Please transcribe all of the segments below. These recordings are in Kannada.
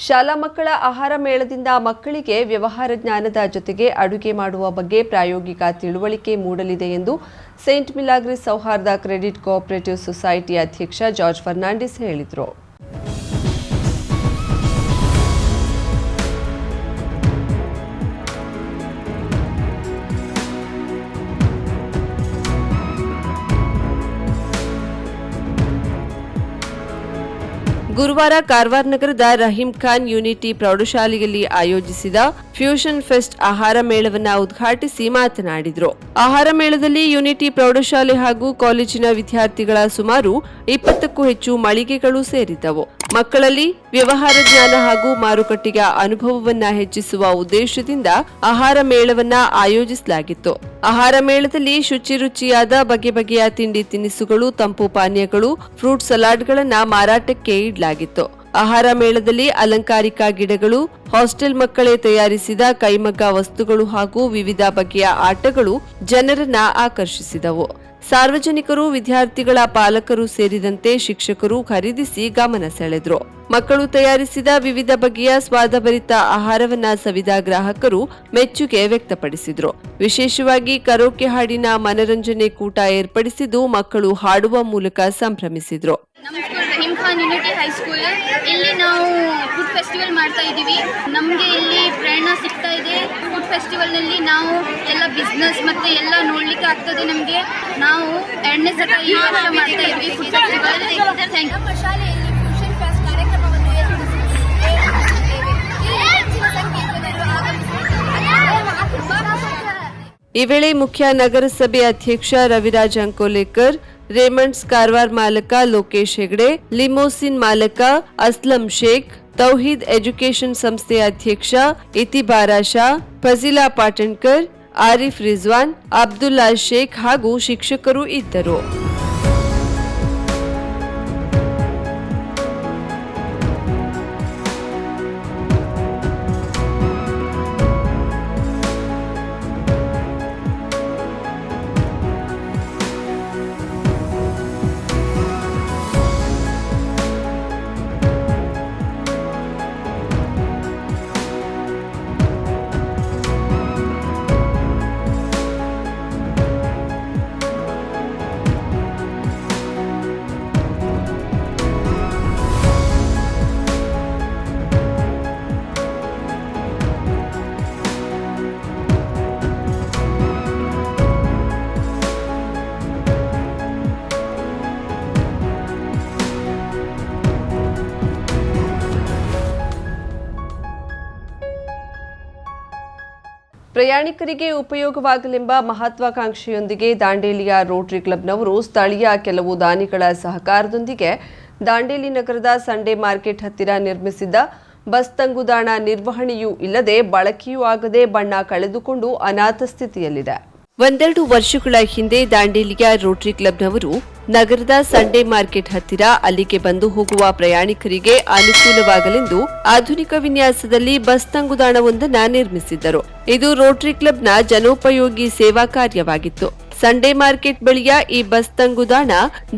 ಶಾಲಾ ಮಕ್ಕಳ ಆಹಾರ ಮೇಳದಿಂದ ಮಕ್ಕಳಿಗೆ ವ್ಯವಹಾರ ಜ್ಞಾನದ ಜೊತೆಗೆ ಅಡುಗೆ ಮಾಡುವ ಬಗ್ಗೆ ಪ್ರಾಯೋಗಿಕ ತಿಳುವಳಿಕೆ ಮೂಡಲಿದೆ ಎಂದು ಸೇಂಟ್ ಮಿಲಾಗ್ರಿಸ್ ಸೌಹಾರ್ದ ಕ್ರೆಡಿಟ್ ಕೋಆಪರೇಟಿವ್ ಸೊಸೈಟಿ ಅಧ್ಯಕ್ಷ ಜಾರ್ಜ್ ಫರ್ನಾಂಡಿಸ್ ಹೇಳಿದರು. ಗುರುವಾರ ಕಾರವಾರ ನಗರದ ರಹೀಂ ಖಾನ್ ಯೂನಿಟಿ ಪ್ರೌಢಶಾಲೆಯಲ್ಲಿ ಆಯೋಜಿಸಿದ ಫ್ಯೂಷನ್ ಫೆಸ್ಟ್ ಆಹಾರ ಮೇಳವನ್ನು ಉದ್ಘಾಟಿಸಿ ಮಾತನಾಡಿದರು. ಆಹಾರ ಮೇಳದಲ್ಲಿ ಯೂನಿಟಿ ಪ್ರೌಢಶಾಲೆ ಹಾಗೂ ಕಾಲೇಜಿನ ವಿದ್ಯಾರ್ಥಿಗಳ ಸುಮಾರು 20ಕ್ಕೂ ಹೆಚ್ಚು ಮಳಿಗೆಗಳು ಸೇರಿದ್ದವು. ಮಕ್ಕಳಲ್ಲಿ ವ್ಯವಹಾರ ಜ್ಞಾನ ಹಾಗೂ ಮಾರುಕಟ್ಟೆಯ ಅನುಭವವನ್ನ ಹೆಚ್ಚಿಸುವ ಉದ್ದೇಶದಿಂದ ಆಹಾರ ಮೇಳವನ್ನ ಆಯೋಜಿಸಲಾಗಿತ್ತು. ಆಹಾರ ಮೇಳದಲ್ಲಿ ರುಚಿಯಾದ ಬಗೆ ಬಗೆಯ ತಿಂಡಿ ತಿನಿಸುಗಳು, ತಂಪು ಪಾನೀಯಗಳು, ಫ್ರೂಟ್ ಸಲಾಡ್ಗಳನ್ನ ಮಾರಾಟಕ್ಕೆ ಇಡಲಾಗಿತ್ತು. ಆಹಾರ ಮೇಳದಲ್ಲಿ ಅಲಂಕಾರಿಕ ಗಿಡಗಳು, ಹಾಸ್ಟೆಲ್ ಮಕ್ಕಳೇ ತಯಾರಿಸಿದ ಕೈಮಗ್ಗ ವಸ್ತುಗಳು ಹಾಗೂ ವಿವಿಧ ಬಗೆಯ ಆಟಗಳು ಜನರನ್ನ ಆಕರ್ಷಿಸಿದವು. ಸಾರ್ವಜನಿಕರು, ವಿದ್ಯಾರ್ಥಿಗಳ ಪಾಲಕರು ಸೇರಿದಂತೆ ಶಿಕ್ಷಕರು ಖರೀದಿಸಿ ಗಮನ ಸೆಳೆದ್ರು. ಮಕ್ಕಳು ತಯಾರಿಸಿದ ವಿವಿಧ ಬಗೆಯ ಸ್ವಾದಭರಿತ ಆಹಾರವನ್ನ ಸವಿದ ಗ್ರಾಹಕರು ಮೆಚ್ಚುಗೆ ವ್ಯಕ್ತಪಡಿಸಿದ್ರು. ವಿಶೇಷವಾಗಿ ಕರೋಕೆ ಹಾಡಿನ ಮನರಂಜನೆ ಕೂಟ ಏರ್ಪಡಿಸಿದ್ದು ಮಕ್ಕಳು ಹಾಡುವ ಮೂಲಕ ಸಂಭ್ರಮಿಸಿದ್ರು. ನಮ್ಮ school Rahim Khan unity high school ಇಲ್ಲಿ ನಾವು ಫುಡ್ ಫೆಸ್ಟಿವಲ್ ಮಾಡ್ತಾ ಇದ್ದೀವಿ. ನಮಗೆ ಇಲ್ಲಿ ಪ್ರೇರಣೆ ಸಿಗ್ತಾ ಇದೆ. ಫುಡ್ ಫೆಸ್ಟಿವಲ್ನಲ್ಲಿ ನಾವು ಎಲ್ಲ ಬಿಸ್ನೆಸ್ ಮತ್ತೆ ಎಲ್ಲ ನೋಡ್ಲಿಕ್ಕೆ ಆಗ್ತದೆ. ನಮಗೆ ನಾವು 2ನೇ ಸಲ ಈ ವರ್ಷ ಮಾಡ್ತಾ ಇದ್ವಿ ಫುಡ್ ಫೆಸ್ಟಿವಲ್. ನಮ್ಮ ಶಾಲೆಯಲ್ಲಿ ಫ್ಯೂಷನ್ ಫೆಸ್ಟ್ ಕಾರ್ಯಕ್ರಮವನ್ನು ಈ ವೇಳೆ ಮುಖ್ಯ ನಗರಸಭೆ ಅಧ್ಯಕ್ಷ ರವಿರಾಜ್ ಅಂಕೋಲೇಕರ್, ರೇಮಂಡ್ಸ್ ಕಾರವಾರ ಮಾಲಕ ಲೋಕೇಶ್ ಹೆಗಡೆ, ಲಿಮೋಸಿನ್ ಮಾಲಕ ಅಸ್ಲಂ ಶೇಖ್, ತೌಹೀದ್ ಎಜುಕೇಷನ್ ಸಂಸ್ಥೆ ಅಧ್ಯಕ್ಷ ಇತಿಬಾರಾ ಶಾ, ಫಜಿಲಾ ಪಾಟಣ್ಕರ್, ಆರಿಫ್ ರಿಜ್ವಾನ್, ಅಬ್ದುಲ್ಲಾ ಶೇಖ್ ಹಾಗೂ ಶಿಕ್ಷಕರು ಇದ್ದರು. ಪ್ರಯಾಣಿಕರಿಗೆ ಉಪಯೋಗವಾಗಲೆಂಬ ಮಹತ್ವಾಕಾಂಕ್ಷೆಯೊಂದಿಗೆ ದಾಂಡೇಲಿಯ ರೋಟರಿ ಕ್ಲಬ್ನವರು ಸ್ಥಳೀಯ ಕೆಲವು ದಾನಿಗಳ ಸಹಕಾರದೊಂದಿಗೆ ದಾಂಡೇಲಿ ನಗರದ ಸಂಡೇ ಮಾರ್ಕೆಟ್ ಹತ್ತಿರ ನಿರ್ಮಿಸಿದ್ದ ಬಸ್ ತಂಗುದಾಣ ನಿರ್ವಹಣೆಯೂ ಇಲ್ಲದೆ ಬಳಕೆಯೂ ಆಗದೆ ಬಣ್ಣ ಕಳೆದುಕೊಂಡು ಅನಾಥ ಸ್ಥಿತಿಯಲ್ಲಿದೆ. 1-2 ವರ್ಷಗಳ ಹಿಂದೆ ದಾಂಡೇಲಿಯ ರೋಟರಿ ಕ್ಲಬ್ನವರು ನಗರದ ಸಂಡೇ ಮಾರ್ಕೆಟ್ ಹತ್ತಿರ ಅಲ್ಲಿಗೆ ಬಂದು ಹೋಗುವ ಪ್ರಯಾಣಿಕರಿಗೆ ಅನುಕೂಲವಾಗಲೆಂದು ಆಧುನಿಕ ವಿನ್ಯಾಸದಲ್ಲಿ ಬಸ್ ತಂಗುದಾಣವೊಂದನ್ನು ನಿರ್ಮಿಸಿದ್ದರು. ಇದು ರೋಟರಿ ಕ್ಲಬ್ನ ಜನೋಪಯೋಗಿ ಸೇವಾ ಕಾರ್ಯವಾಗಿತ್ತು. ಸಂಡೇ ಮಾರ್ಕೆಟ್ ಬಳಿಯ ಈ ಬಸ್ ತಂಗುದಾಣ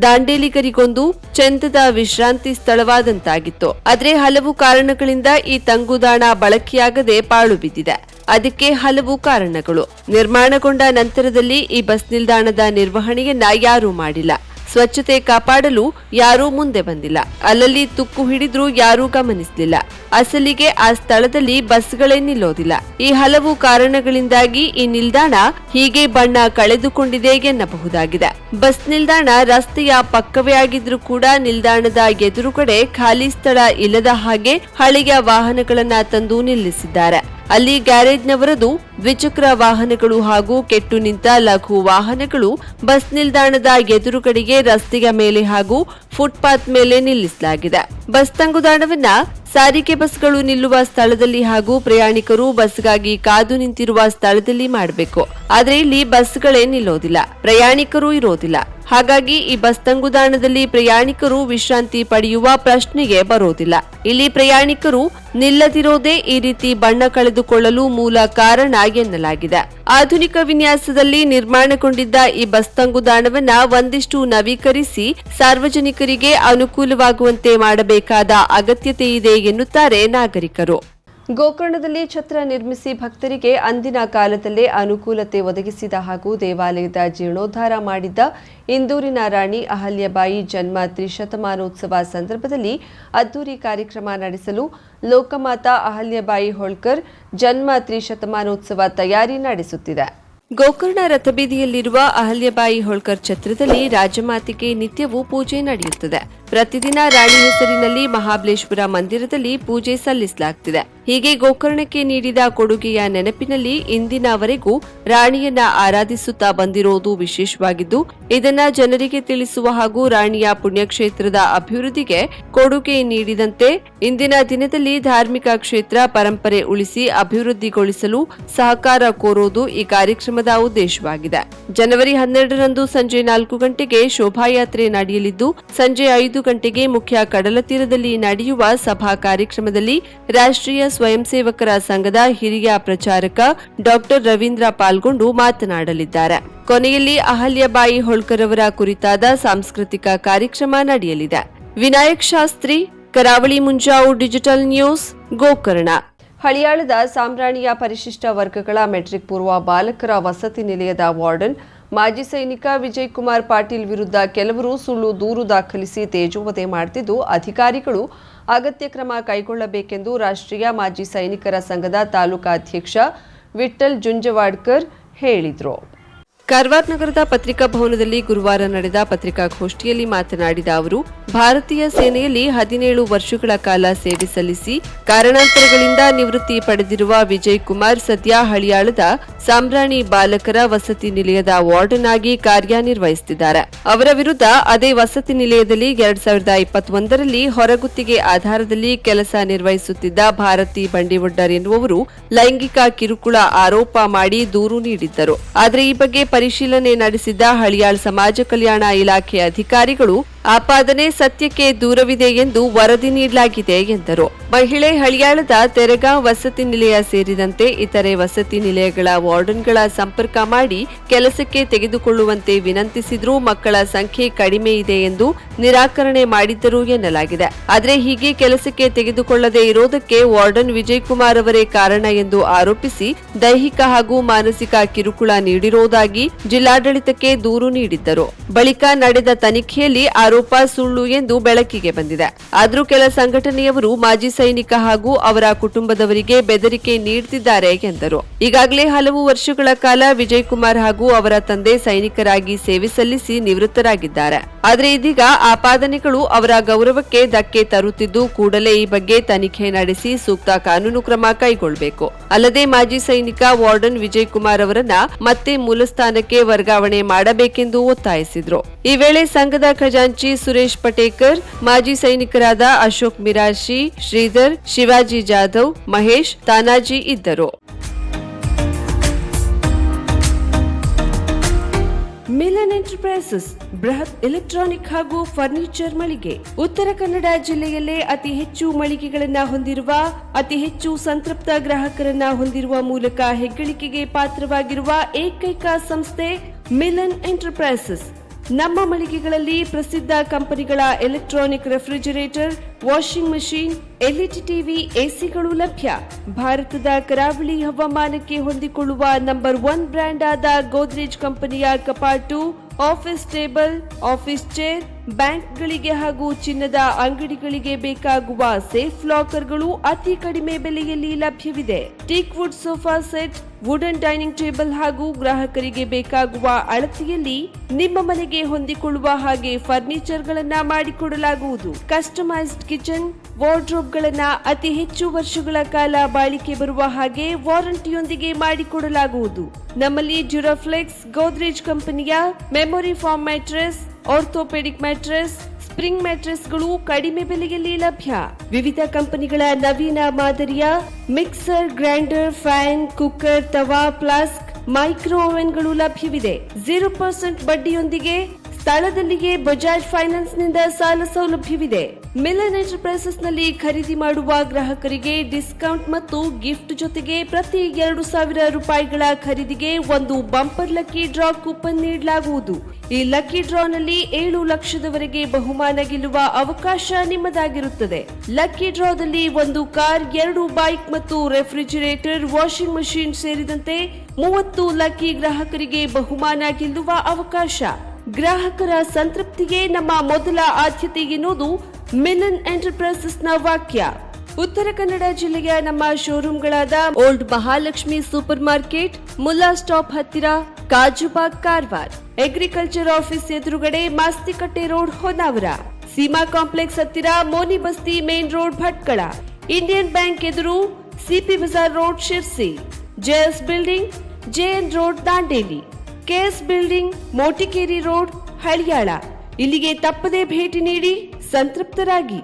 ದಾಂಡೇಲಿಗರಿಗೊಂದು ಚಂದದ ವಿಶ್ರಾಂತಿ ಸ್ಥಳವಾದಂತಾಗಿತ್ತು. ಆದರೆ ಹಲವು ಕಾರಣಗಳಿಂದ ಈ ತಂಗುದಾಣ ಬಳಕೆಯಾಗದೆ ಪಾಳು ಬಿದ್ದಿದೆ. ಅದಕ್ಕೆ ಹಲವು ಕಾರಣಗಳು. ನಿರ್ಮಾಣಗೊಂಡ ನಂತರದಲ್ಲಿ ಈ ಬಸ್ ನಿಲ್ದಾಣದ ನಿರ್ವಹಣೆಯನ್ನ ಯಾರೂ ಮಾಡಿಲ್ಲ. ಸ್ವಚ್ಛತೆ ಕಾಪಾಡಲು ಯಾರೂ ಮುಂದೆ ಬಂದಿಲ್ಲ. ಅಲ್ಲಲ್ಲಿ ತುಕ್ಕು ಹಿಡಿದ್ರೂ ಯಾರೂ ಗಮನಿಸಲಿಲ್ಲ. ಅಸಲಿಗೆ ಆ ಸ್ಥಳದಲ್ಲಿ ಬಸ್ಗಳೇ ನಿಲ್ಲೋದಿಲ್ಲ. ಈ ಹಲವು ಕಾರಣಗಳಿಂದಾಗಿ ಈ ನಿಲ್ದಾಣ ಹೀಗೆ ಬಣ್ಣ ಕಳೆದುಕೊಂಡಿದೆ ಎನ್ನಬಹುದಾಗಿದೆ. ಬಸ್ ನಿಲ್ದಾಣ ರಸ್ತೆಯ ಪಕ್ಕವೇ ಆಗಿದ್ರೂ ಕೂಡ ನಿಲ್ದಾಣದ ಎದುರುಗಡೆ ಖಾಲಿ ಸ್ಥಳ ಇಲ್ಲದ ಹಾಗೆ ಹಳೆಯ ವಾಹನಗಳನ್ನ ತಂದು ನಿಲ್ಲಿಸಿದ್ದಾರೆ. ಅಲ್ಲಿ ಗ್ಯಾರೇಜ್ನವರದು ದ್ವಿಚಕ್ರ ವಾಹನಗಳು ಹಾಗೂ ಕೆಟ್ಟು ನಿಂತ ಲಘು ವಾಹನಗಳು ಬಸ್ ನಿಲ್ದಾಣದ ಎದುರುಗಡೆಗೆ ರಸ್ತೆಯ ಮೇಲೆ ಹಾಗೂ ಫುಟ್ಪಾತ್ ಮೇಲೆ ನಿಲ್ಲಿಸಲಾಗಿದೆ. ಬಸ್ ತಂಗುದಾಣವನ್ನ ಸಾರಿಗೆ ಬಸ್ಗಳು ನಿಲ್ಲುವ ಸ್ಥಳದಲ್ಲಿ ಹಾಗೂ ಪ್ರಯಾಣಿಕರು ಬಸ್ಗಾಗಿ ಕಾದು ನಿಂತಿರುವ ಸ್ಥಳದಲ್ಲಿ ಮಾಡಬೇಕು. ಆದ್ರೆ ಇಲ್ಲಿ ಬಸ್ಗಳೇ ನಿಲ್ಲೋದಿಲ್ಲ, ಪ್ರಯಾಣಿಕರು ಇರೋದಿಲ್ಲ. ಹಾಗಾಗಿ ಈ ಬಸ್ ತಂಗುದಾಣದಲ್ಲಿ ಪ್ರಯಾಣಿಕರು ವಿಶ್ರಾಂತಿ ಪಡೆಯುವ ಪ್ರಶ್ನೆಗೆ ಬರೋದಿಲ್ಲ. ಇಲ್ಲಿ ಪ್ರಯಾಣಿಕರು ನಿಲ್ಲದಿರೋದೇ ಈ ರೀತಿ ಬಣ್ಣ ಕಳೆದುಕೊಳ್ಳಲು ಮೂಲ ಕಾರಣ ಎನ್ನಲಾಗಿದೆ. ಆಧುನಿಕ ವಿನ್ಯಾಸದಲ್ಲಿ ನಿರ್ಮಾಣಗೊಂಡಿದ್ದ ಈ ಬಸ್ ತಂಗುದಾಣವನ್ನ ಒಂದಿಷ್ಟು ನವೀಕರಿಸಿ ಸಾರ್ವಜನಿಕರಿಗೆ ಅನುಕೂಲವಾಗುವಂತೆ ಮಾಡಬೇಕಾದ ಅಗತ್ಯತೆ ಇದೆ ಎನ್ನುತ್ತಾರೆ ನಾಗರಿಕರು. ಗೋಕರ್ಣದಲ್ಲಿ ಛತ್ರ ನಿರ್ಮಿಸಿ ಭಕ್ತರಿಗೆ ಅಂದಿನ ಕಾಲದಲ್ಲೇ ಅನುಕೂಲತೆ ಒದಗಿಸಿದ ಹಾಗೂ ದೇವಾಲಯದ ಜೀರ್ಣೋದ್ಧಾರ ಮಾಡಿದ್ದ ಇಂದೂರಿನ ರಾಣಿ ಅಹಲ್ಯಬಾಯಿ ಜನ್ಮ ತ್ರಿಶತಮಾನೋತ್ಸವ ಸಂದರ್ಭದಲ್ಲಿ ಅದ್ದೂರಿ ಕಾರ್ಯಕ್ರಮ ನಡೆಸಲು ಲೋಕಮಾತಾ ಅಹಲ್ಯಬಾಯಿ ಹೋಳ್ಕರ್ ಜನ್ಮ ತ್ರಿಶತಮಾನೋತ್ಸವ ತಯಾರಿ ನಡೆಸುತ್ತಿದೆ. ಗೋಕರ್ಣ ರಥಬೀದಿಯಲ್ಲಿರುವ ಅಹಲ್ಯಬಾಯಿ ಹೋಳ್ಕರ್ ಛತ್ರದಲ್ಲಿ ರಾಜಮಾತೆಗೆ ನಿತ್ಯವೂ ಪೂಜೆ ನಡೆಯುತ್ತದೆ. ಪ್ರತಿದಿನ ರಾಣಿ ಹೆಸರಿನಲ್ಲಿ ಮಹಾಬಲೇಶ್ವರ ಮಂದಿರದಲ್ಲಿ ಪೂಜೆ ಸಲ್ಲಿಸಲಾಗುತ್ತಿದೆ. ಹೀಗೆ ಗೋಕರ್ಣಕ್ಕೆ ನೀಡಿದ ಕೊಡುಗೆಯ ನೆನಪಿನಲ್ಲಿ ಇಂದಿನವರೆಗೂ ರಾಣಿಯನ್ನ ಆರಾಧಿಸುತ್ತಾ ಬಂದಿರುವುದು ವಿಶೇಷವಾಗಿದ್ದು, ಇದನ್ನ ಜನರಿಗೆ ತಿಳಿಸುವ ಹಾಗೂ ರಾಣಿಯ ಪುಣ್ಯಕ್ಷೇತ್ರದ ಅಭಿವೃದ್ಧಿಗೆ ಕೊಡುಗೆ ನೀಡಿದಂತೆ ಇಂದಿನ ದಿನದಲ್ಲಿ ಧಾರ್ಮಿಕ ಕ್ಷೇತ್ರ ಪರಂಪರೆ ಉಳಿಸಿ ಅಭಿವೃದ್ಧಿಗೊಳಿಸಲು ಸಹಕಾರ ಕೋರುವುದು ಈ ಕಾರ್ಯಕ್ರಮದ ಉದ್ದೇಶವಾಗಿದೆ. ಜನವರಿ 12ರಂದು ಸಂಜೆ 4 ಗಂಟೆಗೆ ಶೋಭಾಯಾತ್ರೆ ನಡೆಯಲಿದ್ದು, ಸಂಜೆ 5 ಗಂಟೆಗೆ ಮುಖ್ಯ ಕಡಲ ತೀರದಲ್ಲಿ ನಡೆಯುವ ಸಭಾ ಕಾರ್ಯಕ್ರಮದಲ್ಲಿ ರಾಷ್ಟ್ರೀಯ ಸ್ವಯಂ ಸೇವಕರ ಸಂಘದ ಹಿರಿಯ ಪ್ರಚಾರಕ ಡಾಕ್ಟರ್ ರವೀಂದ್ರ ಪಾಲ್ಗೊಂಡು ಮಾತನಾಡಲಿದ್ದಾರೆ. ಕೊನೆಯಲ್ಲಿ ಅಹಲ್ಯಬಾಯಿ ಹೋಳ್ಕರ್ ಅವರ ಕುರಿತಾದ ಸಾಂಸ್ಕೃತಿಕ ಕಾರ್ಯಕ್ರಮ ನಡೆಯಲಿದೆ. ವಿನಾಯಕ್ ಶಾಸ್ತ್ರಿ, ಕರಾವಳಿ ಮುಂಜಾವು, ಡಿಜಿಟಲ್ ನ್ಯೂಸ್, ಗೋಕರ್ಣ. ಹಳಿಯಾಳದ ಸಾಮ್ರಾಣಿಯ ಪರಿಶಿಷ್ಟ ವರ್ಗಗಳ ಮೆಟ್ರಿಕ್ ಪೂರ್ವ ಬಾಲಕರ ವಸತಿ ನಿಲಯದ ವಾರ್ಡನ್ ಮಾಜಿ ಸೈನಿಕ ವಿಜಯ್ ಕುಮಾರ್ ಪಾಟೀಲ್ ವಿರುದ್ಧ ಕೆಲವರು ಸುಳ್ಳು ದೂರು ದಾಖಲಿಸಿ ತೇಜೋವಧೆ ಮಾಡುತ್ತಿದ್ದು, ಅಧಿಕಾರಿಗಳು ಅಗತ್ಯ ಕ್ರಮ ಕೈಗೊಳ್ಳಬೇಕೆಂದು ರಾಷ್ಟ್ರೀಯ ಮಾಜಿ ಸೈನಿಕರ ಸಂಘದ ತಾಲೂಕಾ ಅಧ್ಯಕ್ಷ ವಿಠ್ಠಲ್ ಜುಂಜವಾಡ್ಕರ್ ಹೇಳಿದರು. ಕಾರವಾರ ನಗರದ ಪತ್ರಿಕಾ ಭವನದಲ್ಲಿ ಗುರುವಾರ ನಡೆದ ಪತ್ರಿಕಾಗೋಷ್ಠಿಯಲ್ಲಿ ಮಾತನಾಡಿದ ಅವರು, ಭಾರತೀಯ ಸೇನೆಯಲ್ಲಿ 17 ವರ್ಷಗಳ ಕಾಲ ಸೇವೆ ಸಲ್ಲಿಸಿ ಕಾರಣಾಂತರಗಳಿಂದ ನಿವೃತ್ತಿ ಪಡೆದಿರುವ ವಿಜಯ್ ಕುಮಾರ್ ಸದ್ಯ ಹಳಿಯಾಳದ ಸಾಮ್ರಾಣಿ ಬಾಲಕರ ವಸತಿ ನಿಲಯದ ವಾರ್ಡನ್ ಆಗಿ ಕಾರ್ಯನಿರ್ವಹಿಸುತ್ತಿದ್ದಾರೆ. ಅವರ ವಿರುದ್ಧ ಅದೇ ವಸತಿ ನಿಲಯದಲ್ಲಿ 2021ರಲ್ಲಿ ಹೊರಗುತ್ತಿಗೆ ಆಧಾರದಲ್ಲಿ ಕೆಲಸ ನಿರ್ವಹಿಸುತ್ತಿದ್ದ ಭಾರತಿ ಬಂಡಿವಡ್ಡರ್ ಎನ್ನುವವರು ಲೈಂಗಿಕ ಕಿರುಕುಳ ಆರೋಪ ಮಾಡಿ ದೂರು ನೀಡಿದ್ದರು. ಆದರೆ ಈ ಬಗ್ಗೆ ಪರಿಶೀಲನೆ ನಡೆಸಿದ್ದ ಹಳಿಯಾಳ್ ಸಮಾಜ ಕಲ್ಯಾಣ ಇಲಾಖೆ ಅಧಿಕಾರಿಗಳು ಆಪಾದನೆ ಸತ್ಯಕ್ಕೆ ದೂರವಿದೆ ಎಂದು ವರದಿ ನೀಡಲಾಗಿದೆ ಎಂದರು. ಮಹಿಳೆ ಹಳಿಯಾಳದ ತೆರೆಗಾಂವ್ ವಸತಿ ನಿಲಯ ಸೇರಿದಂತೆ ಇತರೆ ವಸತಿ ನಿಲಯಗಳ ವಾರ್ಡನ್ಗಳ ಸಂಪರ್ಕ ಮಾಡಿ ಕೆಲಸಕ್ಕೆ ತೆಗೆದುಕೊಳ್ಳುವಂತೆ ವಿನಂತಿಸಿದ್ರೂ ಮಕ್ಕಳ ಸಂಖ್ಯೆ ಕಡಿಮೆ ಇದೆ ಎಂದು ನಿರಾಕರಣೆ ಮಾಡಿದ್ದರು ಎನ್ನಲಾಗಿದೆ. ಆದರೆ ಹೀಗೆ ಕೆಲಸಕ್ಕೆ ತೆಗೆದುಕೊಳ್ಳದೇ ಇರೋದಕ್ಕೆ ವಾರ್ಡನ್ ವಿಜಯ್ ಕುಮಾರ್ ಅವರೇ ಕಾರಣ ಎಂದು ಆರೋಪಿಸಿ ದೈಹಿಕ ಹಾಗೂ ಮಾನಸಿಕ ಕಿರುಕುಳ ನೀಡಿರುವುದಾಗಿ ಜಿಲ್ಲಾಡಳಿತಕ್ಕೆ ದೂರು ನೀಡಿದ್ದರು. ಬಳಿಕ ನಡೆದ ತನಿಖೆಯಲ್ಲಿ ಆರೋಪ ಸುಳ್ಳು ಎಂದು ಬೆಳಕಿಗೆ ಬಂದಿದೆ. ಆದರೂ ಕೆಲ ಸಂಘಟನೆಯವರು ಮಾಜಿ ಸೈನಿಕ ಹಾಗೂ ಅವರ ಕುಟುಂಬದವರಿಗೆ ಬೆದರಿಕೆ ನೀಡುತ್ತಿದ್ದಾರೆ ಎಂದರು. ಈಗಾಗಲೇ ಹಲವು ವರ್ಷಗಳ ಕಾಲ ವಿಜಯ್ ಕುಮಾರ್ ಹಾಗೂ ಅವರ ತಂದೆ ಸೈನಿಕರಾಗಿ ಸೇವೆ ಸಲ್ಲಿಸಿ ನಿವೃತ್ತರಾಗಿದ್ದಾರೆ. ಆದರೆ ಇದೀಗ ಆಪಾದನೆಗಳು ಅವರ ಗೌರವಕ್ಕೆ ಧಕ್ಕೆ ತರುತ್ತಿದ್ದು, ಕೂಡಲೇ ಈ ಬಗ್ಗೆ ತನಿಖೆ ನಡೆಸಿ ಸೂಕ್ತ ಕಾನೂನು ಕ್ರಮ ಕೈಗೊಳ್ಳಬೇಕು. ಅಲ್ಲದೆ ಮಾಜಿ ಸೈನಿಕ ವಾರ್ಡನ್ ವಿಜಯ್ ಕುಮಾರ್ ಅವರನ್ನ ಮತ್ತೆ ಮೂಲಸ್ಥಾನಕ್ಕೆ ವರ್ಗಾವಣೆ ಮಾಡಬೇಕೆಂದು ಒತ್ತಾಯಿಸಿದ್ರು. ಈ ವೇಳೆ ಸಂಘದ ಖಜಾಂಚಿ ಸುರೇಶ್ ಪಟೇಕರ್, ಮಾಜಿ ಸೈನಿಕರಾದ ಅಶೋಕ್ ಮಿರಾಶಿ, ಶ್ರೀಧರ್, ಶಿವಾಜಿ ಜಾಧವ್, ಮಹೇಶ್, ತಾನಾಜಿ ಇದ್ದರು. ಮಿಲನ್ ಎಂಟರ್ಪ್ರೈಸಸ್ ಬೃಹತ್ ಎಲೆಕ್ಟ್ರಾನಿಕ್ ಹಾಗೂ ಫರ್ನಿಚರ್ ಮಳಿಗೆ. ಉತ್ತರ ಕನ್ನಡ ಜಿಲ್ಲೆಯಲ್ಲೇ ಅತಿ ಹೆಚ್ಚು ಮಳಿಗೆಗಳನ್ನು ಹೊಂದಿರುವ, ಅತಿ ಹೆಚ್ಚು ಸಂತೃಪ್ತ ಗ್ರಾಹಕರನ್ನ ಹೊಂದಿರುವ ಮೂಲಕ ಹೆಗ್ಗಳಿಕೆಗೆ ಪಾತ್ರವಾಗಿರುವ ಏಕೈಕ ಸಂಸ್ಥೆ ಮಿಲನ್ ಎಂಟರ್ಪ್ರೈಸಸ್. ನಮ್ಮ ಮಳಿಗೆಗಳಲ್ಲಿ ಪ್ರಸಿದ್ಧ ಕಂಪನಿಗಳ electronic refrigerator, washing machine, LED TV, ಎಸಿಗಳು ಲಭ್ಯ. ಭಾರತದ ಕರಾವಳಿ ಹವಾಮಾನಕ್ಕೆ ಹೊಂದಿಕೊಳ್ಳುವ ನಂಬರ್ 1 ಬ್ರ್ಯಾಂಡ್ ಆದ ಗೋದ್ರೇಜ್ ಕಂಪನಿಯ ಕಪಾಟು, ಆಫೀಸ್ ಟೇಬಲ್, ಆಫೀಸ್ ಚೇರ್, ಬ್ಯಾಂಕ್ಗಳಿಗೆ ಹಾಗೂ ಚಿನ್ನದ ಅಂಗಡಿಗಳಿಗೆ ಬೇಕಾಗುವ ಸೇಫ್ ಲಾಕರ್ಗಳು ಅತಿ ಕಡಿಮೆ ಬೆಲೆಯಲ್ಲಿ ಲಭ್ಯವಿದೆ. Teak wood sofa set, wooden dining table ಹಾಗೂ ಗ್ರಾಹಕರಿಗೆ ಬೇಕಾಗುವ ಅಳತೆಯಲ್ಲಿ ನಿಮ್ಮ ಮನೆಗೆ ಹೊಂದಿಕೊಳ್ಳುವ ಹಾಗೆ ಫರ್ನಿಚರ್ ಗಳನ್ನ ಮಾಡಿಕೊಡಲಾಗುವುದು. ಕಸ್ಟಮೈಸ್ಡ್ ಕಿಚನ್, ವಾರ್ಡ್ರೋಬ್ ಗಳನ್ನ ಅತಿ ಹೆಚ್ಚು ವರ್ಷಗಳ ಕಾಲ ಬಾಳಿಕೆ ಬರುವ ಹಾಗೆ ವಾರಂಟಿಯೊಂದಿಗೆ ಮಾಡಿಕೊಡಲಾಗುವುದು. ನಮ್ಮಲ್ಲಿ ಡ್ಯೂರಾಫ್ಲೆಕ್ಸ್, ಗೋದ್ರೇಜ್ ಕಂಪನಿಯ memory foam mattress, orthopedic mattress, spring ಮ್ಯಾಟ್ರೆಸ್ಗಳು ಕಡಿಮೆ ಬೆಲೆಯಲ್ಲಿ ಲಭ್ಯ. ವಿವಿಧ ಕಂಪನಿಗಳ ನವೀನ ಮಾದರಿಯ ಮಿಕ್ಸರ್, ಗ್ರೈಂಡರ್, ಫ್ಯಾನ್, ಕುಕ್ಕರ್, ತವಾ, ಫ್ಲಾಸ್ಕ್, ಮೈಕ್ರೋ ಓವೆನ್ಗಳು ಲಭ್ಯವಿದೆ. 0% ಬಡ್ಡಿಯೊಂದಿಗೆ ಸ್ಥಳದಲ್ಲಿಯೇ ಬಜಾಜ್ ಫೈನಾನ್ಸ್ನಿಂದ ಸಾಲ ಸೌಲಭ್ಯವಿದೆ. ಮಿಲನ್ ಎಂಟರ್ಪ್ರೈಸಸ್ನಲ್ಲಿ ಖರೀದಿ ಮಾಡುವ ಗ್ರಾಹಕರಿಗೆ ಡಿಸ್ಕೌಂಟ್ ಮತ್ತು ಗಿಫ್ಟ್ ಜೊತೆಗೆ ಪ್ರತಿ 2,000 ರೂಪಾಯಿಗಳ ಖರೀದಿಗೆ ಒಂದು ಬಂಪರ್ ಲಕ್ಕಿ ಡ್ರಾ ಕೂಪನ್ ನೀಡಲಾಗುವುದು. ಈ ಲಕ್ಕಿ ಡ್ರಾನಲ್ಲಿ 7 ಲಕ್ಷದವರೆಗೆ ಬಹುಮಾನ ಗೆಲ್ಲುವ ಅವಕಾಶ ನಿಮ್ಮದಾಗಿರುತ್ತದೆ. ಲಕ್ಕಿ ಡ್ರಾದಲ್ಲಿ 1 ಕಾರ್, 2 ಬೈಕ್ ಮತ್ತು ರೆಫ್ರಿಜಿರೇಟರ್, ವಾಷಿಂಗ್ ಮಷಿನ್ ಸೇರಿದಂತೆ 30 ಲಕ್ಕಿ ಗ್ರಾಹಕರಿಗೆ ಬಹುಮಾನ ಗೆಲ್ಲುವ ಅವಕಾಶ. ಗ್ರಾಹಕರ ಸಂತೃಪ್ತಿಗೆ ನಮ್ಮ ಮೊದಲ ಆದ್ಯತೆ ಎನ್ನುವುದು ಮಿಲನ್ ಎಂಟರ್ಪ್ರೈಸಸ್ನ ವಾಕ್ಯ. ಉತ್ತರ ಕನ್ನಡ ಜಿಲ್ಲೆಯ ನಮ್ಮ ಶೋರೂಮ್ಗಳಾದ old Mahalakshmi supermarket, Mulla stop ಹತ್ತಿರ, ಕಾಜುಬಾಗ್ ಕಾರವಾರ, ಅಗ್ರಿಕಲ್ಚರ್ ಆಫೀಸ್ ಎದುರುಗಡೆ ಮಾಸ್ತಿಕಟ್ಟೆ ರೋಡ್ ಹೊನ್ನಾವರ, ಸೀಮಾ ಕಾಂಪ್ಲೆಕ್ಸ್ ಹತ್ತಿರ Moni Basti main road Bhatkal, Indian bank ಎದುರು CP Bazar road Sirsi, JS building JN road Dandeli, KS building Motikeri road Haliyal. ಇಲ್ಲಿಗೆ ತಪ್ಪದೇ ಭೇಟಿ ನೀಡಿ ಸಂತೃಪ್ತರಾಗಿ.